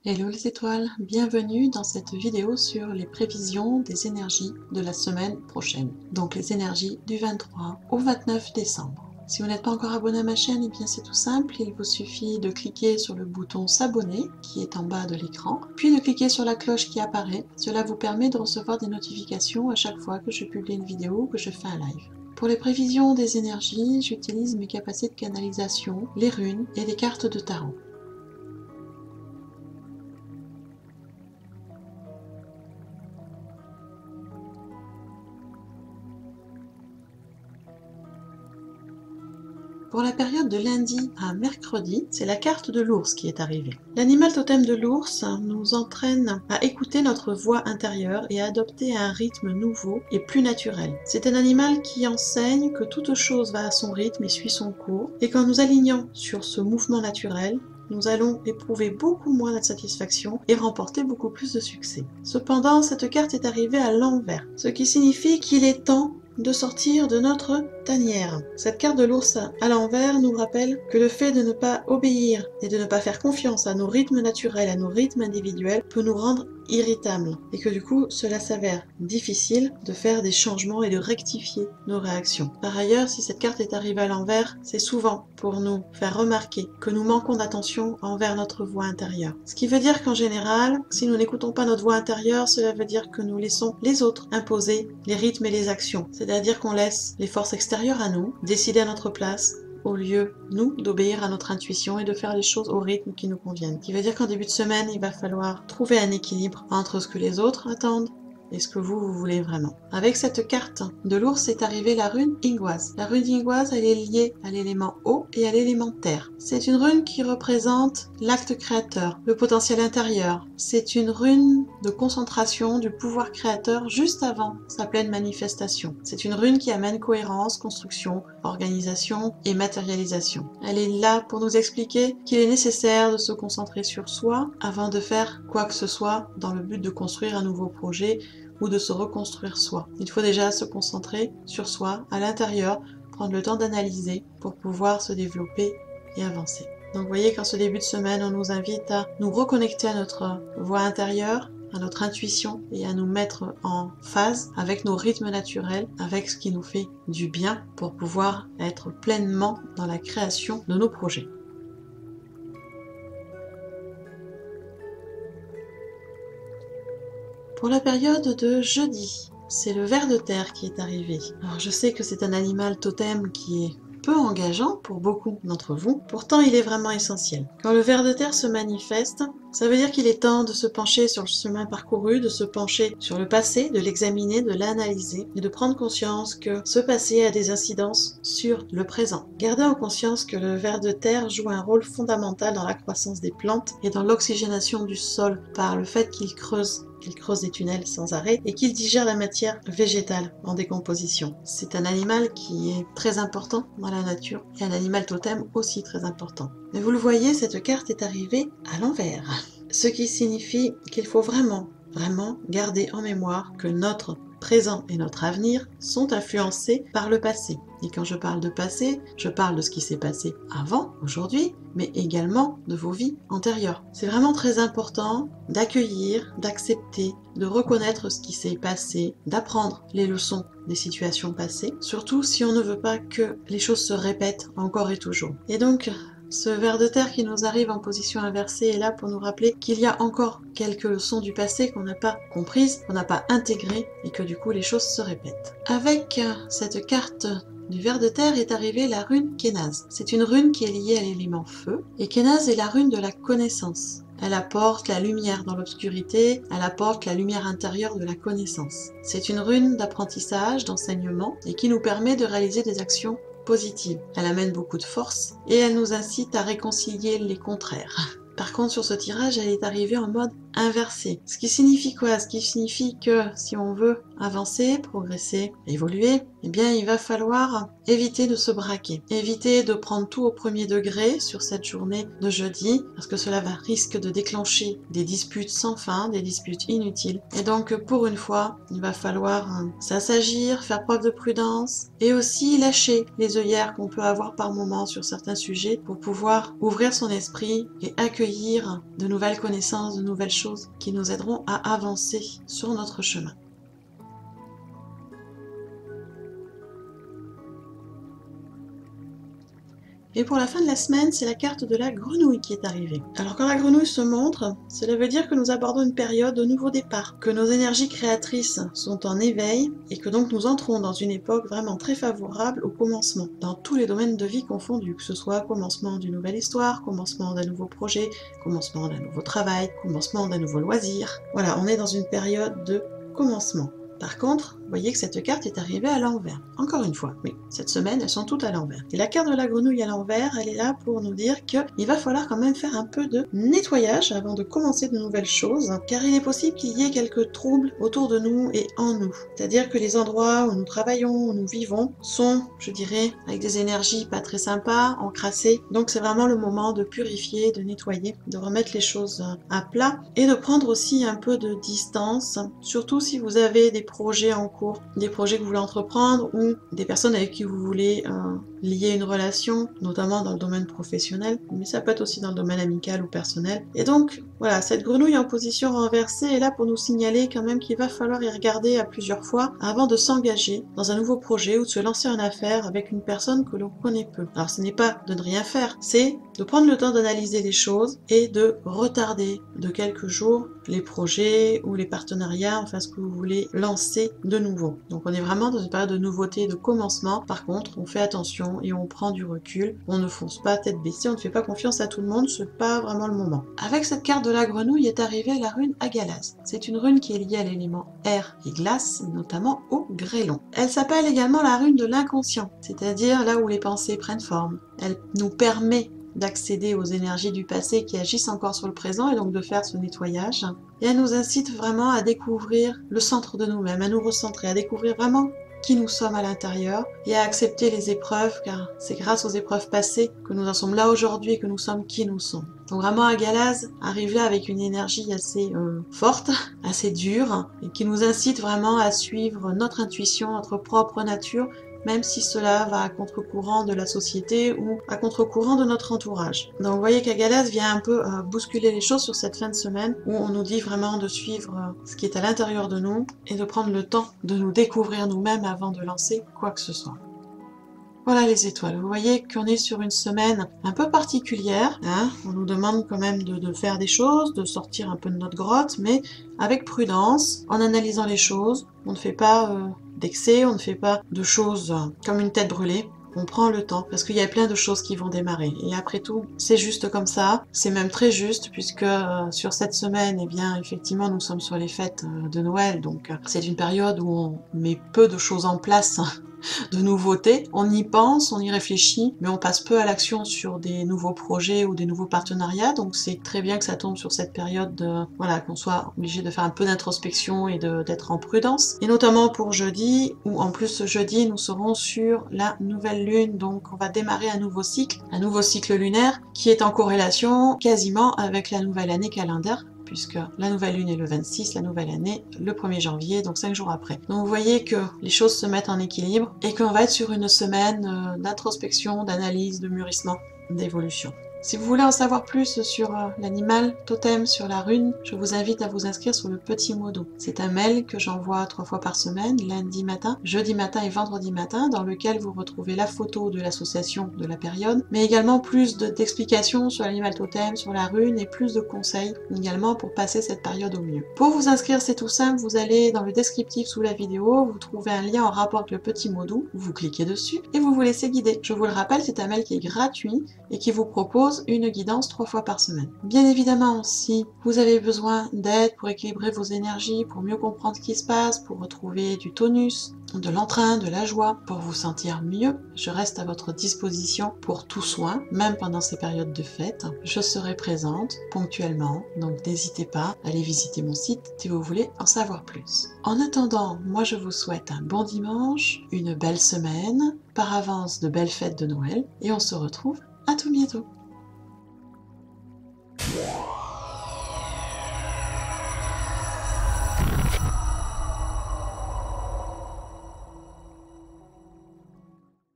Hello les étoiles, bienvenue dans cette vidéo sur les prévisions des énergies de la semaine prochaine. Donc les énergies du 23 au 29 décembre. Si vous n'êtes pas encore abonné à ma chaîne, eh bien c'est tout simple, il vous suffit de cliquer sur le bouton s'abonner qui est en bas de l'écran, puis de cliquer sur la cloche qui apparaît. Cela vous permet de recevoir des notifications à chaque fois que je publie une vidéo ou que je fais un live. Pour les prévisions des énergies, j'utilise mes capacités de canalisation, les runes et les cartes de tarot. Pour la période de lundi à mercredi, c'est la carte de l'ours qui est arrivée. L'animal totem de l'ours nous entraîne à écouter notre voix intérieure et à adopter un rythme nouveau et plus naturel. C'est un animal qui enseigne que toute chose va à son rythme et suit son cours, et qu'en nous alignant sur ce mouvement naturel, nous allons éprouver beaucoup moins d'insatisfaction et remporter beaucoup plus de succès. Cependant, cette carte est arrivée à l'envers, ce qui signifie qu'il est temps de sortir de notre tanière. Cette carte de l'ours à l'envers nous rappelle que le fait de ne pas obéir et de ne pas faire confiance à nos rythmes naturels, à nos rythmes individuels, peut nous rendre irritables et que du coup cela s'avère difficile de faire des changements et de rectifier nos réactions. Par ailleurs, si cette carte est arrivée à l'envers, c'est souvent pour nous faire remarquer que nous manquons d'attention envers notre voix intérieure. Ce qui veut dire qu'en général, si nous n'écoutons pas notre voix intérieure, cela veut dire que nous laissons les autres imposer les rythmes et les actions. C'est-à-dire qu'on laisse les forces extérieures à nous décider à notre place, au lieu, nous, d'obéir à notre intuition et de faire les choses au rythme qui nous convienne. Ce qui veut dire qu'en début de semaine, il va falloir trouver un équilibre entre ce que les autres attendent et ce que vous voulez vraiment. Avec cette carte de l'ours est arrivée la rune Ingwaz. La rune Ingwaz, elle est liée à l'élément eau et à l'élément terre. C'est une rune qui représente l'acte créateur, le potentiel intérieur. C'est une rune de concentration du pouvoir créateur juste avant sa pleine manifestation. C'est une rune qui amène cohérence, construction, organisation et matérialisation. Elle est là pour nous expliquer qu'il est nécessaire de se concentrer sur soi avant de faire quoi que ce soit dans le but de construire un nouveau projet ou de se reconstruire soi. Il faut déjà se concentrer sur soi, à l'intérieur, prendre le temps d'analyser pour pouvoir se développer et avancer. Donc vous voyez qu'en ce début de semaine, on nous invite à nous reconnecter à notre voix intérieure, à notre intuition et à nous mettre en phase avec nos rythmes naturels, avec ce qui nous fait du bien pour pouvoir être pleinement dans la création de nos projets. Pour la période de jeudi, c'est le ver de terre qui est arrivé. Alors je sais que c'est un animal totem qui est peu engageant pour beaucoup d'entre vous, pourtant il est vraiment essentiel. Quand le ver de terre se manifeste, ça veut dire qu'il est temps de se pencher sur le chemin parcouru, de se pencher sur le passé, de l'examiner, de l'analyser et de prendre conscience que ce passé a des incidences sur le présent. Gardez en conscience que le ver de terre joue un rôle fondamental dans la croissance des plantes et dans l'oxygénation du sol par le fait qu'il creuse des tunnels sans arrêt et qu'il digère la matière végétale en décomposition. C'est un animal qui est très important dans la nature et un animal totem aussi très important. Mais vous le voyez, cette carte est arrivée à l'envers. Ce qui signifie qu'il faut vraiment garder en mémoire que notre présent et notre avenir sont influencés par le passé. Et quand je parle de passé, je parle de ce qui s'est passé avant, aujourd'hui, mais également de vos vies antérieures. C'est vraiment très important d'accueillir, d'accepter, de reconnaître ce qui s'est passé, d'apprendre les leçons des situations passées, surtout si on ne veut pas que les choses se répètent encore et toujours. Et donc, ce ver de terre qui nous arrive en position inversée est là pour nous rappeler qu'il y a encore quelques leçons du passé qu'on n'a pas comprises, qu'on n'a pas intégrées et que du coup les choses se répètent. Avec cette carte du ver de terre est arrivée la rune Kenaz. C'est une rune qui est liée à l'élément feu et Kenaz est la rune de la connaissance. Elle apporte la lumière dans l'obscurité, elle apporte la lumière intérieure de la connaissance. C'est une rune d'apprentissage, d'enseignement et qui nous permet de réaliser des actions positive. Elle amène beaucoup de force et elle nous incite à réconcilier les contraires. Par contre, sur ce tirage, elle est arrivée en mode inversée. Ce qui signifie quoi? Ce qui signifie que si on veut avancer, progresser, évoluer, eh bien il va falloir éviter de se braquer, éviter de prendre tout au premier degré sur cette journée de jeudi, parce que cela risque de déclencher des disputes sans fin, des disputes inutiles. Et donc pour une fois, il va falloir s'assagir, faire preuve de prudence et aussi lâcher les œillères qu'on peut avoir par moment sur certains sujets pour pouvoir ouvrir son esprit et accueillir de nouvelles connaissances, de nouvelles choses qui nous aideront à avancer sur notre chemin. Et pour la fin de la semaine, c'est la carte de la grenouille qui est arrivée. Alors quand la grenouille se montre, cela veut dire que nous abordons une période de nouveau départ, que nos énergies créatrices sont en éveil et que donc nous entrons dans une époque vraiment très favorable au commencement, dans tous les domaines de vie confondus, que ce soit commencement d'une nouvelle histoire, commencement d'un nouveau projet, commencement d'un nouveau travail, commencement d'un nouveau loisir. Voilà, on est dans une période de commencement. Par contre, vous voyez que cette carte est arrivée à l'envers. Encore une fois, oui, cette semaine, elles sont toutes à l'envers. Et la carte de la grenouille à l'envers, elle est là pour nous dire qu'il va falloir quand même faire un peu de nettoyage avant de commencer de nouvelles choses, car il est possible qu'il y ait quelques troubles autour de nous et en nous. C'est-à-dire que les endroits où nous travaillons, où nous vivons, sont, je dirais, avec des énergies pas très sympas, encrassées. Donc c'est vraiment le moment de purifier, de nettoyer, de remettre les choses à plat et de prendre aussi un peu de distance, surtout si vous avez des projets en cours, des projets que vous voulez entreprendre ou des personnes avec qui vous voulez lier une relation, notamment dans le domaine professionnel, mais ça peut être aussi dans le domaine amical ou personnel. Et donc, voilà, cette grenouille en position renversée est là pour nous signaler quand même qu'il va falloir y regarder à plusieurs fois avant de s'engager dans un nouveau projet ou de se lancer en affaire avec une personne que l'on connaît peu. Alors ce n'est pas de ne rien faire, c'est de prendre le temps d'analyser les choses et de retarder de quelques jours les projets ou les partenariats, enfin ce que vous voulez lancer de nouveau. Donc on est vraiment dans une période de nouveauté, de commencement. Par contre, on fait attention et on prend du recul. On ne fonce pas tête baissée, on ne fait pas confiance à tout le monde, c'est pas vraiment le moment. Avec cette carte de la grenouille est arrivée la rune Agalaz. C'est une rune qui est liée à l'élément air et glace, notamment au grêlon. Elle s'appelle également la rune de l'inconscient, c'est-à-dire là où les pensées prennent forme. Elle nous permet d'accéder aux énergies du passé qui agissent encore sur le présent et donc de faire ce nettoyage. Et elle nous incite vraiment à découvrir le centre de nous-mêmes, à nous recentrer, à découvrir vraiment qui nous sommes à l'intérieur et à accepter les épreuves, car c'est grâce aux épreuves passées que nous en sommes là aujourd'hui et que nous sommes qui nous sommes. Donc vraiment Agalaz arrive là avec une énergie assez forte, assez dure, et qui nous incite vraiment à suivre notre intuition, notre propre nature, même si cela va à contre-courant de la société ou à contre-courant de notre entourage. Donc vous voyez qu'Agalaz vient un peu bousculer les choses sur cette fin de semaine où on nous dit vraiment de suivre ce qui est à l'intérieur de nous et de prendre le temps de nous découvrir nous-mêmes avant de lancer quoi que ce soit. Voilà les étoiles, vous voyez qu'on est sur une semaine un peu particulière, hein. On nous demande quand même de faire des choses, de sortir un peu de notre grotte, mais avec prudence, en analysant les choses. On ne fait pas d'excès, on ne fait pas de choses comme une tête brûlée. On prend le temps, parce qu'il y a plein de choses qui vont démarrer. Et après tout, c'est juste comme ça, c'est même très juste, puisque sur cette semaine, eh bien, effectivement, nous sommes sur les fêtes de Noël, donc c'est une période où on met peu de choses en place, de nouveautés. On y pense, on y réfléchit, mais on passe peu à l'action sur des nouveaux projets ou des nouveaux partenariats, donc c'est très bien que ça tombe sur cette période de, voilà, qu'on soit obligé de faire un peu d'introspection et d'être en prudence. Et notamment pour jeudi, où en plus ce jeudi, nous serons sur la nouvelle lune, donc on va démarrer un nouveau cycle lunaire qui est en corrélation quasiment avec la nouvelle année calendaire, puisque la nouvelle lune est le 26, la nouvelle année le 1er janvier, donc 5 jours après. Donc vous voyez que les choses se mettent en équilibre et qu'on va être sur une semaine d'introspection, d'analyse, de mûrissement, d'évolution. Si vous voulez en savoir plus sur l'animal totem, sur la rune, je vous invite à vous inscrire sur le petit mot doux. C'est un mail que j'envoie 3 fois par semaine, lundi matin, jeudi matin et vendredi matin, dans lequel vous retrouvez la photo de l'association de la période, mais également plus d'explications sur l'animal totem, sur la rune et plus de conseils également pour passer cette période au mieux. Pour vous inscrire, c'est tout simple, vous allez dans le descriptif sous la vidéo, vous trouvez un lien en rapport avec le petit mot doux, vous cliquez dessus et vous vous laissez guider. Je vous le rappelle, c'est un mail qui est gratuit et qui vous propose une guidance 3 fois par semaine. Bien évidemment, si vous avez besoin d'aide pour équilibrer vos énergies, pour mieux comprendre ce qui se passe, pour retrouver du tonus, de l'entrain, de la joie pour vous sentir mieux. Je reste à votre disposition pour tout soin, même pendant ces périodes de fête. Je serai présente ponctuellement, donc n'hésitez pas à aller visiter mon site si vous voulez en savoir plus. En attendant, moi je vous souhaite un bon dimanche, une belle semaine, par avance de belles fêtes de Noël, et on se retrouve à tout bientôt.